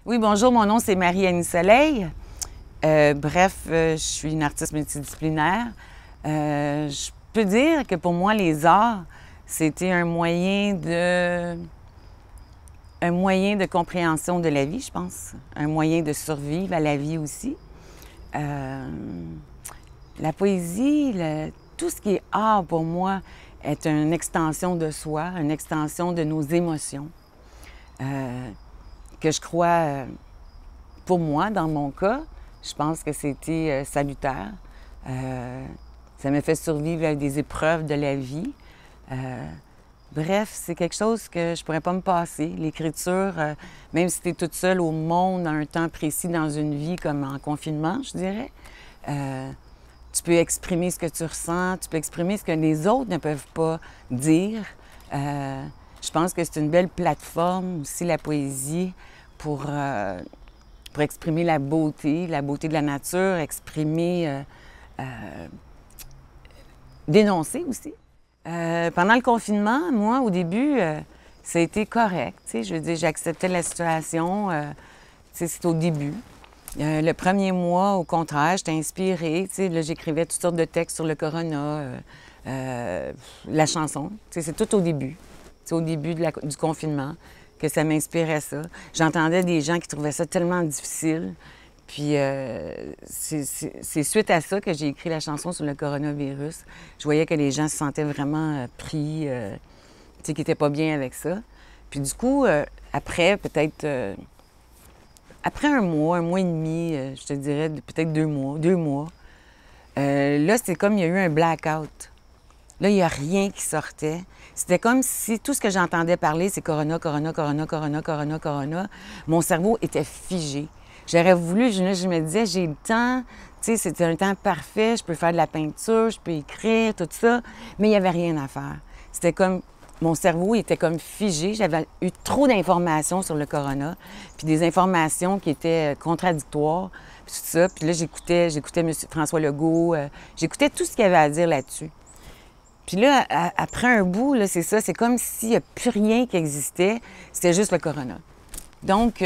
Oui, bonjour, mon nom c'est Marie-Annie Soleil. Je suis une artiste multidisciplinaire. Je peux dire que pour moi, les arts, c'était un moyen de compréhension de la vie, je pense. Un moyen de survivre à la vie aussi. La poésie, tout ce qui est art pour moi est une extension de soi, une extension de nos émotions. Que je crois, pour moi, dans mon cas, je pense que c'était salutaire. Ça m'a fait survivre à des épreuves de la vie. C'est quelque chose que je pourrais pas me passer. L'écriture, même si tu es toute seule au monde à un temps précis dans une vie, comme en confinement, je dirais, tu peux exprimer ce que tu ressens, tu peux exprimer ce que les autres ne peuvent pas dire. Je pense que c'est une belle plateforme aussi, la poésie, pour exprimer la beauté de la nature, dénoncer aussi. Pendant le confinement, moi, au début, ça a été correct. Je veux dire, j'acceptais la situation. C'est au début. Le premier mois, au contraire, j'étais inspirée. Là, j'écrivais toutes sortes de textes sur le corona, la chanson. C'est tout au début. C'est au début du confinement que ça m'inspirait ça. J'entendais des gens qui trouvaient ça tellement difficile. Puis c'est suite à ça que j'ai écrit la chanson sur le coronavirus. Je voyais que les gens se sentaient vraiment pris, qu'ils n'étaient pas bien avec ça. Puis du coup, après un mois et demi, je te dirais peut-être 2 mois, là, c'est comme il y a eu un blackout. Là, il n'y a rien qui sortait. C'était comme si tout ce que j'entendais parler, c'est corona, corona, corona, corona, corona, corona. Mon cerveau était figé. J'aurais voulu, je me disais, j'ai le temps, c'était un temps parfait, je peux faire de la peinture, je peux écrire, tout ça, mais il n'y avait rien à faire. C'était comme, mon cerveau était comme figé, j'avais eu trop d'informations sur le corona, puis des informations qui étaient contradictoires, puis tout ça. Puis là, j'écoutais M. François Legault, j'écoutais tout ce qu'il avait à dire là-dessus. Puis là, après un bout, là, c'est ça, c'est comme s'il n'y a plus rien qui existait, c'était juste le corona. Donc,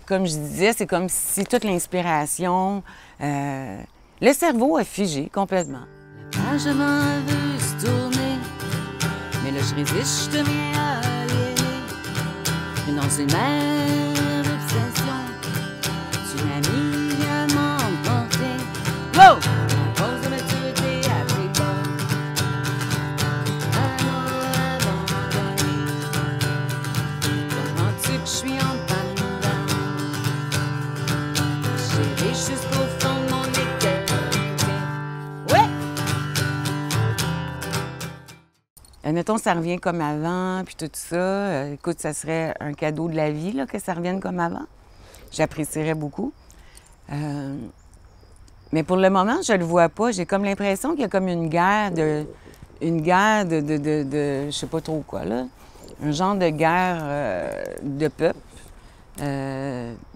comme je disais, c'est comme si toute l'inspiration, le cerveau a figé complètement. La page avant veut se tourner, mais là je résiste, je te mets à aliéner. Mais non, c'est une mère obsession, tu m'as mis à m'emporter. Wow! À cause de maturité après pas, abandonné. Comprends-tu que je suis en jusqu'au fond de mon éternité. Ouais! Admettons, ça revient comme avant, puis tout ça. Écoute, ça serait un cadeau de la vie, là, que ça revienne comme avant. J'apprécierais beaucoup. Mais pour le moment, je le vois pas. J'ai comme l'impression qu'il y a comme une guerre de je sais pas trop quoi, là. Un genre de guerre de peuple.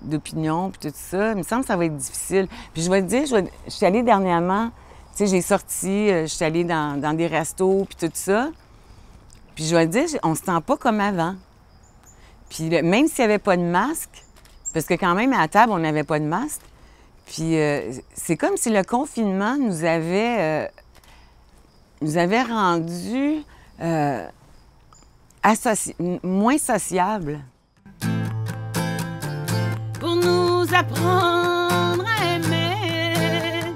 D'opinion, puis tout ça. Il me semble que ça va être difficile. Puis je vais te dire, je suis allée dernièrement, tu sais, j'ai sorti, je suis allée dans des restos, puis tout ça. Puis je vais te dire, on se sent pas comme avant. Puis même s'il n'y avait pas de masque, parce que quand même, à la table, on n'avait pas de masque, puis c'est comme si le confinement nous avait rendus moins sociables. Pour nous apprendre à aimer,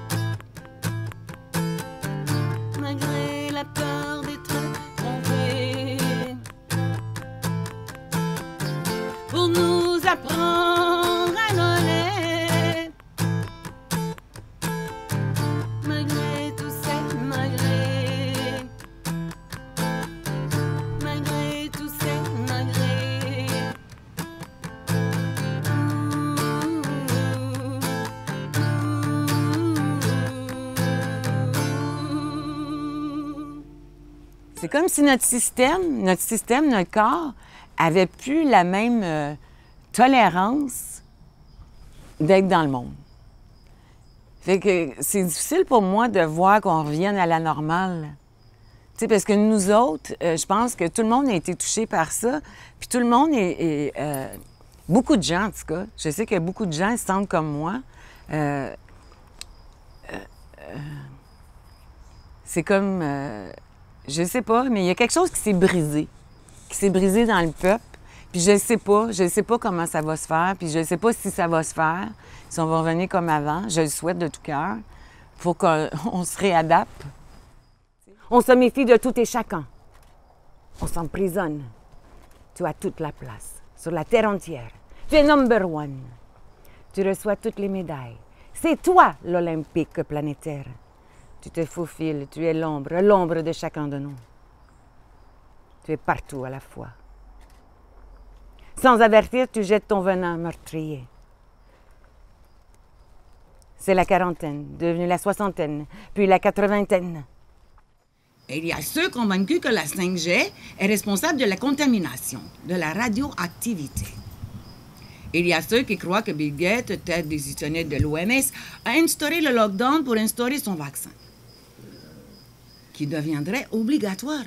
malgré la peur d'être trompé. Pour nous apprendre à donner, malgré tout ça, malgré tout ça, malgré. C'est comme si notre système, notre corps, avait plus la même tolérance d'être dans le monde. Fait que c'est difficile pour moi de voir qu'on revienne à la normale. Tu sais, parce que nous autres, je pense que tout le monde a été touché par ça, puis tout le monde Beaucoup de gens, en tout cas. Je sais que beaucoup de gens se sentent comme moi. C'est comme... je sais pas, mais il y a quelque chose qui s'est brisé. Qui s'est brisé dans le peuple. Puis je sais pas comment ça va se faire. Puis je sais pas si ça va se faire. Si on va revenir comme avant. Je le souhaite de tout cœur. Il faut qu'on se réadapte. On se méfie de tout et chacun. On s'emprisonne. Tu as toute la place, sur la terre entière. Tu es number one. Tu reçois toutes les médailles. C'est toi l'Olympique planétaire. Tu te faufiles, tu es l'ombre de chacun de nous. Tu es partout à la fois. Sans avertir, tu jettes ton venin meurtrier. C'est la quarantaine, devenue la soixantaine, puis la quatre-vingtaine. Et il y a ceux convaincus que la 5G est responsable de la contamination, de la radioactivité. Il y a ceux qui croient que Bill Gates, tête décisionnelle de l'OMS, a instauré le lockdown pour instaurer son vaccin, qui deviendrait obligatoire.